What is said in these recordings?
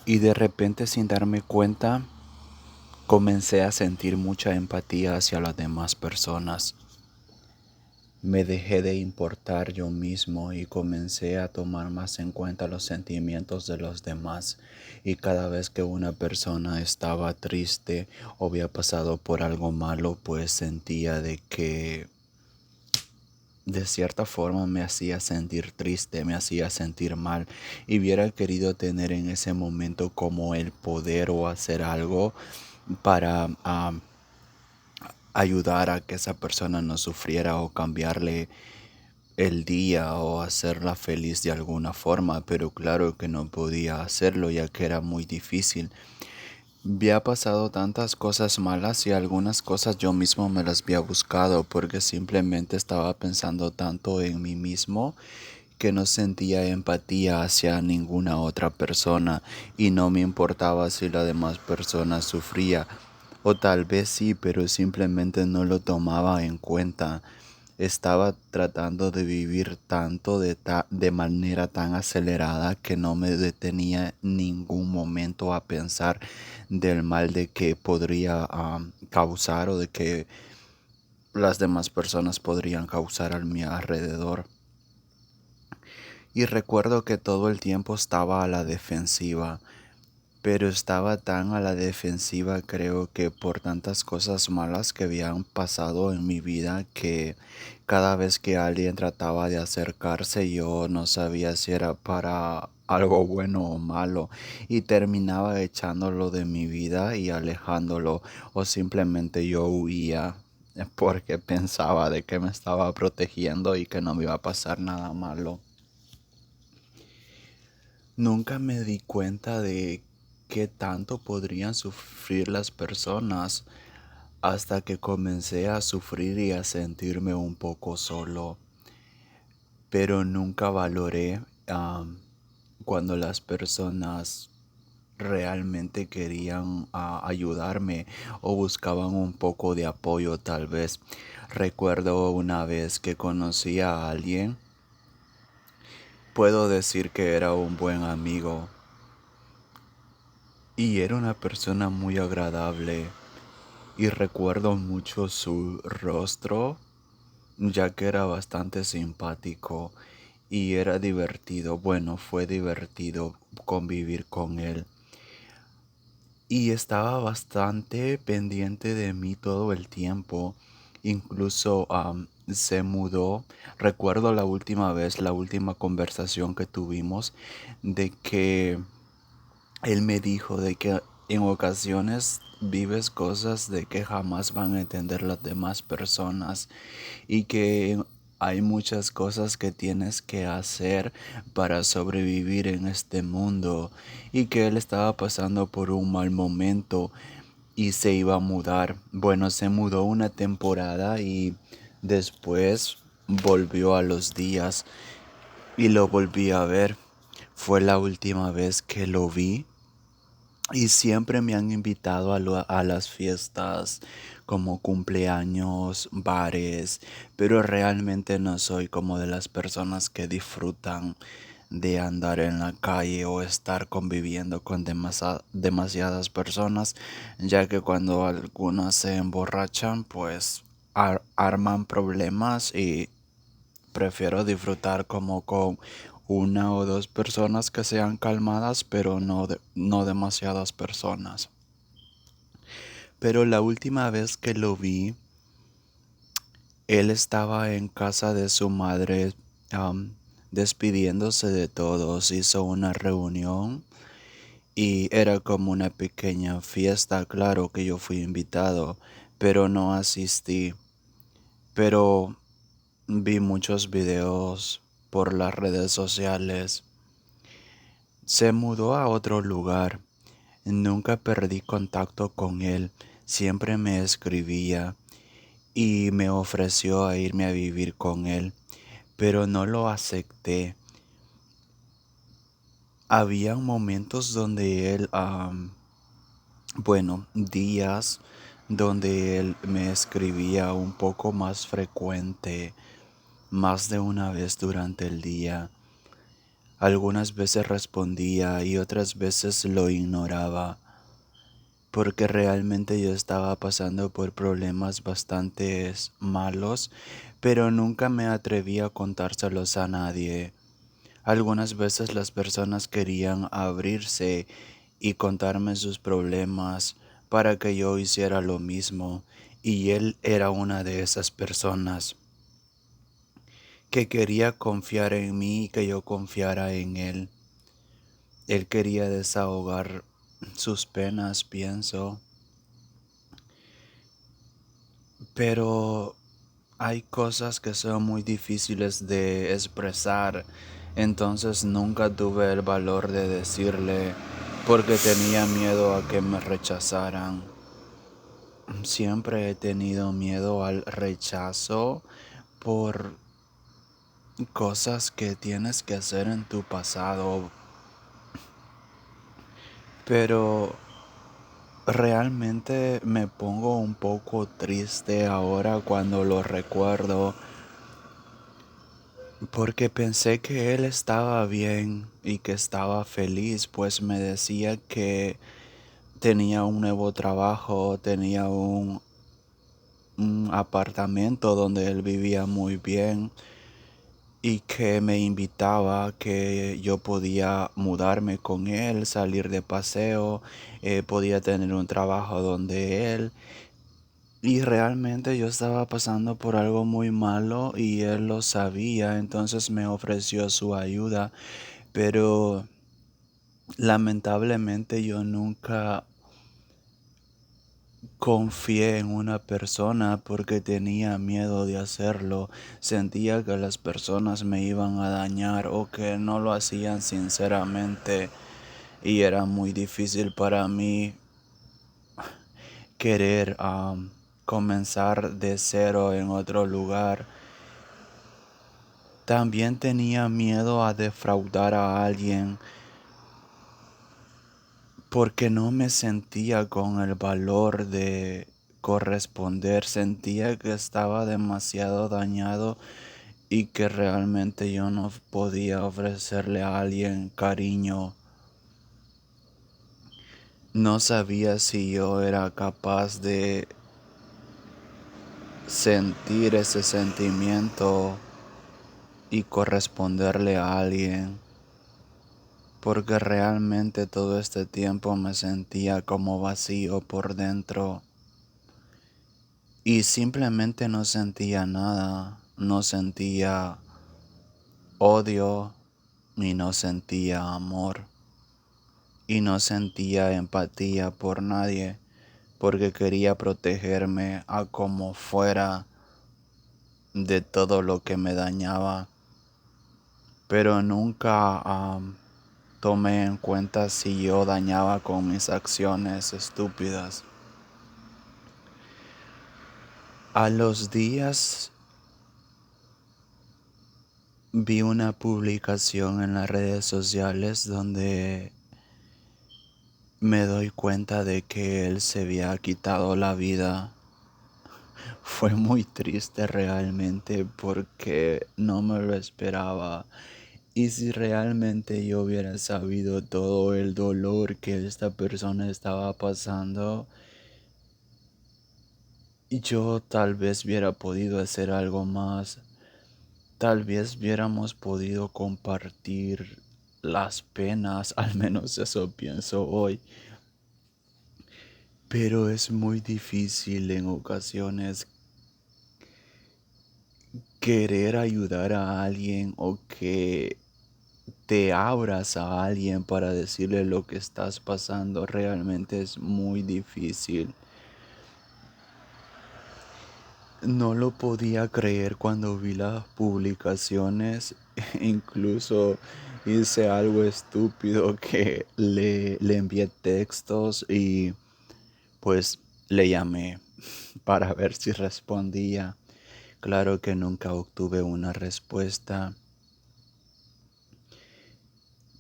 Y de repente, sin darme cuenta, comencé a sentir mucha empatía hacia las demás personas. Me dejé de importar yo mismo y comencé a tomar más en cuenta los sentimientos de los demás. Y cada vez que una persona estaba triste o había pasado por algo malo, pues sentía de que de cierta forma me hacía sentir triste, me hacía sentir mal, y hubiera querido tener en ese momento como el poder o hacer algo para ayudar a que esa persona no sufriera o cambiarle el día o hacerla feliz de alguna forma, pero claro que no podía hacerlo ya que era muy difícil. Había pasado tantas cosas malas y algunas cosas yo mismo me las había buscado porque simplemente estaba pensando tanto en mí mismo que no sentía empatía hacia ninguna otra persona y no me importaba si la demás persona sufría, o tal vez sí, pero simplemente no lo tomaba en cuenta. Estaba tratando de vivir tanto de manera tan acelerada que no me detenía ningún momento a pensar del mal de que podría causar o de que las demás personas podrían causar a mi alrededor. Y recuerdo que todo el tiempo estaba a la defensiva, pero estaba tan a la defensiva, creo que por tantas cosas malas que habían pasado en mi vida, que cada vez que alguien trataba de acercarse yo no sabía si era para algo bueno o malo, y terminaba echándolo de mi vida y alejándolo, o simplemente yo huía porque pensaba de que me estaba protegiendo y que no me iba a pasar nada malo. Nunca me di cuenta de qué tanto podrían sufrir las personas hasta que comencé a sufrir y a sentirme un poco solo. Pero nunca valoré cuando las personas realmente querían ayudarme o buscaban un poco de apoyo tal vez. Recuerdo una vez que conocí a alguien, puedo decir que era un buen amigo. Y era una persona muy agradable y recuerdo mucho su rostro, ya que era bastante simpático y era divertido. Bueno, fue divertido convivir con él. Y estaba bastante pendiente de mí todo el tiempo. Incluso se mudó. Recuerdo la última vez, la última conversación que tuvimos, de que él me dijo de que en ocasiones vives cosas de que jamás van a entender las demás personas, y que hay muchas cosas que tienes que hacer para sobrevivir en este mundo, y que él estaba pasando por un mal momento y se iba a mudar. Bueno, se mudó una temporada y después volvió a los días y lo volví a ver. Fue la última vez que lo vi. Y siempre me han invitado a las fiestas como cumpleaños, bares, pero realmente no soy como de las personas que disfrutan de andar en la calle o estar conviviendo con demasiadas personas, ya que cuando algunas se emborrachan, pues arman problemas, y prefiero disfrutar como con una o dos personas que sean calmadas, pero no demasiadas personas. Pero la última vez que lo vi, él estaba en casa de su madre, am, despidiéndose de todos. Hizo una reunión y era como una pequeña fiesta. Claro que yo fui invitado, pero no asistí. Pero vi muchos videos por las redes sociales. Se mudó a otro lugar. Nunca perdí contacto con él. Siempre me escribía y me ofreció a irme a vivir con él, pero no lo acepté. Había momentos donde él, bueno, días donde él me escribía un poco más frecuente, más de una vez durante el día. Algunas veces respondía y otras veces lo ignoraba, porque realmente yo estaba pasando por problemas bastante malos, pero nunca me atreví a contárselos a nadie. Algunas veces las personas querían abrirse y contarme sus problemas para que yo hiciera lo mismo, y él era una de esas personas que quería confiar en mí y que yo confiara en él. Él quería desahogar sus penas, pienso, pero hay cosas que son muy difíciles de expresar, entonces nunca tuve el valor de decirle porque tenía miedo a que me rechazaran. Siempre he tenido miedo al rechazo por cosas que tienes que hacer en tu pasado, pero realmente me pongo un poco triste ahora cuando lo recuerdo, porque pensé que él estaba bien y que estaba feliz, pues me decía que tenía un nuevo trabajo, tenía un apartamento donde él vivía muy bien y que me invitaba, que yo podía mudarme con él, salir de paseo, podía tener un trabajo donde él. Y realmente yo estaba pasando por algo muy malo y él lo sabía, entonces me ofreció su ayuda, pero lamentablemente yo nunca confié en una persona porque tenía miedo de hacerlo. Sentía que las personas me iban a dañar o que no lo hacían sinceramente, y era muy difícil para mí querer comenzar de cero en otro lugar. También tenía miedo a defraudar a alguien porque no me sentía con el valor de corresponder. Sentía que estaba demasiado dañado y que realmente yo no podía ofrecerle a alguien cariño. No sabía si yo era capaz de sentir ese sentimiento y corresponderle a alguien, porque realmente todo este tiempo me sentía como vacío por dentro y simplemente no sentía nada, no sentía odio y no sentía amor y no sentía empatía por nadie, porque quería protegerme a como fuera de todo lo que me dañaba, pero nunca tomé en cuenta si yo dañaba con mis acciones estúpidas. A los días vi una publicación en las redes sociales donde me doy cuenta de que él se había quitado la vida. Fue muy triste realmente porque no me lo esperaba. Y si realmente yo hubiera sabido todo el dolor que esta persona estaba pasando, yo tal vez hubiera podido hacer algo más. Tal vez hubiéramos podido compartir las penas, al menos eso pienso hoy. Pero es muy difícil en ocasiones querer ayudar a alguien o que te abras a alguien para decirle lo que estás pasando. Realmente es muy difícil. No lo podía creer cuando vi las publicaciones. Incluso hice algo estúpido que le envié textos y pues le llamé para ver si respondía. Claro que nunca obtuve una respuesta,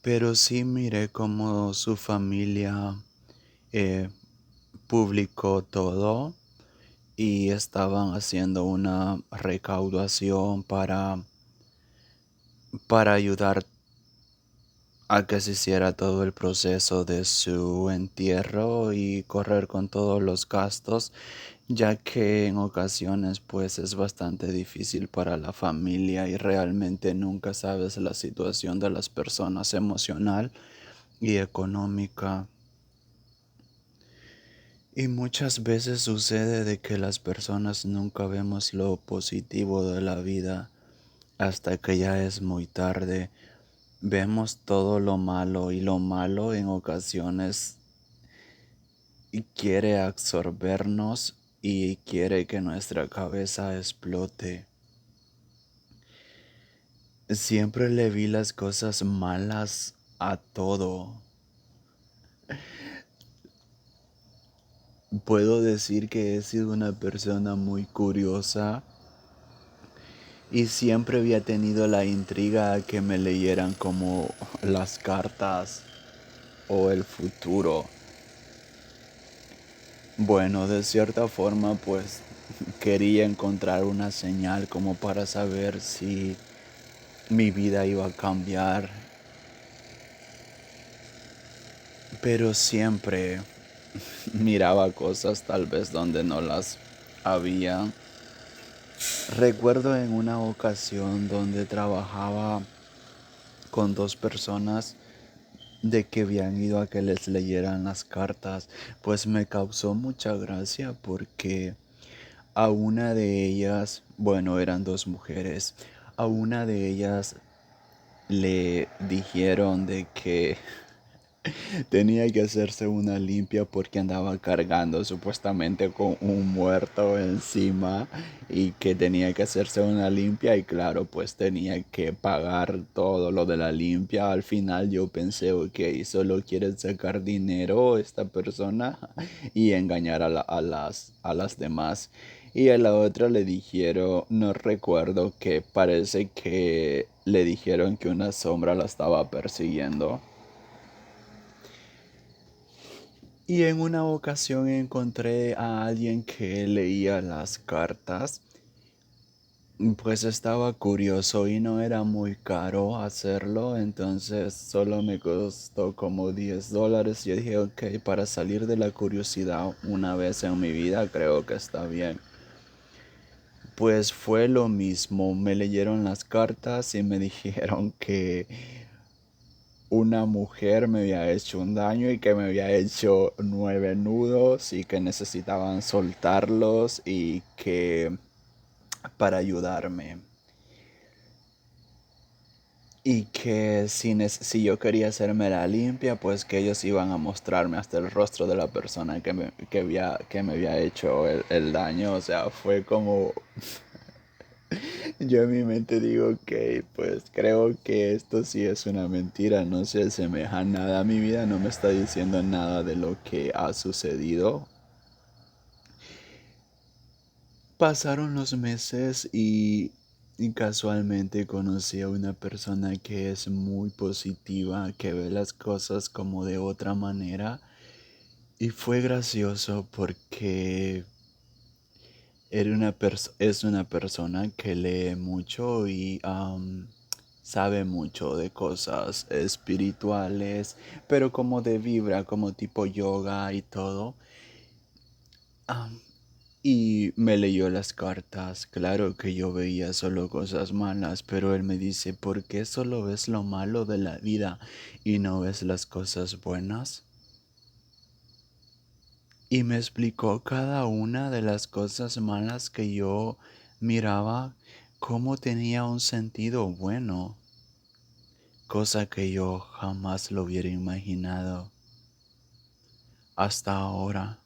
pero sí miré cómo su familia eh, publicó todo y estaban haciendo una recaudación para ayudar a que se hiciera todo el proceso de su entierro y correr con todos los gastos, ya que en ocasiones pues es bastante difícil para la familia y realmente nunca sabes la situación de las personas emocional y económica. Y muchas veces sucede de que las personas nunca vemos lo positivo de la vida hasta que ya es muy tarde. Vemos todo lo malo y lo malo en ocasiones quiere absorbernos y quiere que nuestra cabeza explote. Siempre le vi las cosas malas a todo. Puedo decir que he sido una persona muy curiosa y siempre había tenido la intriga a que me leyeran como las cartas o el futuro. Bueno, de cierta forma pues quería encontrar una señal como para saber si mi vida iba a cambiar, pero siempre miraba cosas tal vez donde no las había. Recuerdo en una ocasión donde trabajaba con dos personas de que habían ido a que les leyeran las cartas, pues me causó mucha gracia porque a una de ellas, bueno, eran dos mujeres, a una de ellas le dijeron de que tenía que hacerse una limpia porque andaba cargando supuestamente con un muerto encima y que tenía que hacerse una limpia y claro, pues tenía que pagar todo lo de la limpia. Al final yo pensé, ok, solo quiere sacar dinero esta persona y engañar a las demás. Y a la otra le dijeron, no recuerdo, que parece que le dijeron que una sombra la estaba persiguiendo. Y en una ocasión encontré a alguien que leía las cartas, pues estaba curioso y no era muy caro hacerlo, entonces solo me costó como $10. Yo dije, ok, para salir de la curiosidad una vez en mi vida creo que está bien. Pues fue lo mismo, me leyeron las cartas y me dijeron que una mujer me había hecho un daño y que me había hecho 9 nudos y que necesitaban soltarlos y que para ayudarme. Y que si yo quería hacerme la limpia, pues que ellos iban a mostrarme hasta el rostro de la persona que me había hecho el daño. O sea, fue como yo en mi mente digo, ok, pues creo que esto sí es una mentira, no se asemeja a nada a mi vida, no me está diciendo nada de lo que ha sucedido. Pasaron los meses y casualmente conocí a una persona que es muy positiva, que ve las cosas como de otra manera y fue gracioso porque es una persona que lee mucho y sabe mucho de cosas espirituales, pero como de vibra, como tipo yoga y todo. Am, y me leyó las cartas. Claro que yo veía solo cosas malas, pero él me dice, ¿por qué solo ves lo malo de la vida y no ves las cosas buenas? Y me explicó cada una de las cosas malas que yo miraba, cómo tenía un sentido bueno, cosa que yo jamás lo hubiera imaginado hasta ahora.